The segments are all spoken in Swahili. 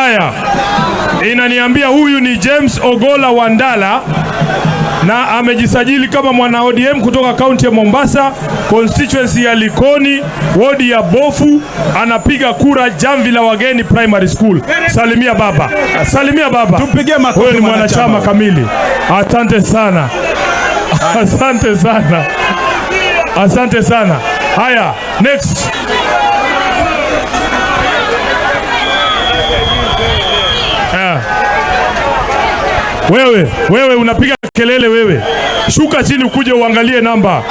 Haya, inaniambia huyu ni James Ogola Wandala na amejisajili kama mwana ODM kutoka kaunti ya Mombasa, constituency ya Likoni, wodi ya Bofu, anapiga kura Jamvi la Wageni Primary School. Salimia baba. Salimia baba. Tumpige makofi. Wewe ni mwanachama kamili. Asante sana. Asante sana. Asante sana. Haya, next. Wewe unapiga kelele wewe. Shuka chini ukuje uangalie namba.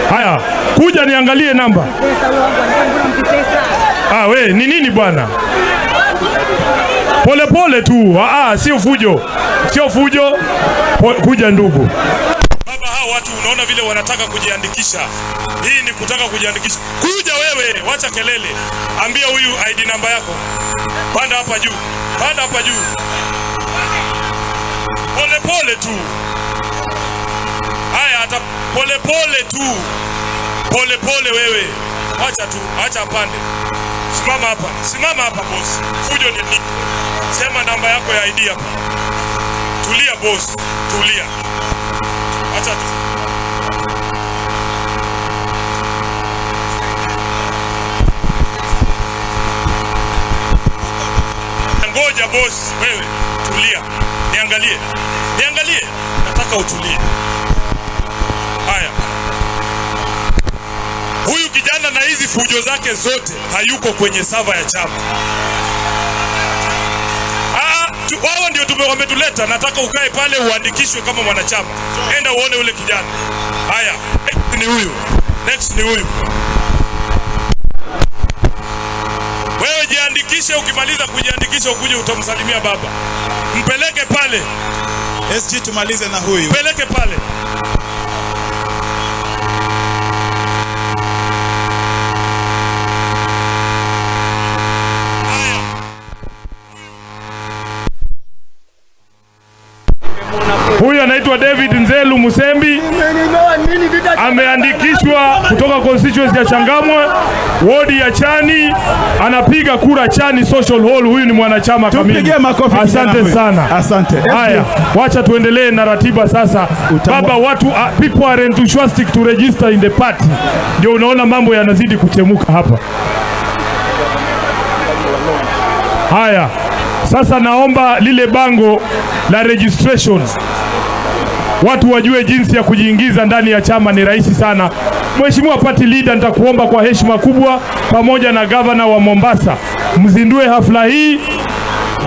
Haya, kuja niangalie namba. We, ni nini bwana? Pole pole tu. Sio fujo. Sio fujo. Kuja ndugu. Baba, hao watu unaona vile wanataka kujiandikisha. Hii ni kutaka kujiandikisha. Kuja wewe, wacha kelele. Ambia huyu ID namba yako. Panda hapa juu. Panda hapa juu. Pole pole tu. Haya, hata pole pole tu. Pole pole wewe. Acha tu, acha apande. Simama hapa. Simama hapa boss. Fujo ni nini? Sema namba yako ya ID hapa. Tulia boss. Tulia. Acha tu. Ngoja boss, wewe. Tulia. Niangalie. Niangalie. Nataka utulie. Haya. Huyu kijana na hizi fujo zake zote hayuko kwenye sava ya chama. Wao ndio wametuleta. Nataka ukae pale uandikishwe kama mwanachama. Enda uone ule kijana. Haya. Ni huyu. Next ni huyu. Wewe jiandikishe, ukimaliza kujiandikisha ukuje utamsalimia baba. Mpeleke pale. SG tumalize na huyu. Mpeleke pale. Huyu anaitwa David Nzelu Musembi. Ameandikishwa kutoka constituency ya Changamwe, wodi ya Chani, anapiga kura Chani Social Hall. Huyu ni mwanachama kamili. Tupige makofi. Asante sana. Asante. Haya, wacha tuendelee na ratiba sasa. Baba, watu people are enthusiastic to register in the party. Ndio unaona mambo yanazidi kuchemuka hapa. Haya, sasa naomba lile bango la registration. Watu wajue jinsi ya kujiingiza ndani ya chama, ni rahisi sana. Mheshimiwa party leader, nitakuomba kwa heshima kubwa pamoja na governor wa Mombasa, mzindue hafla hii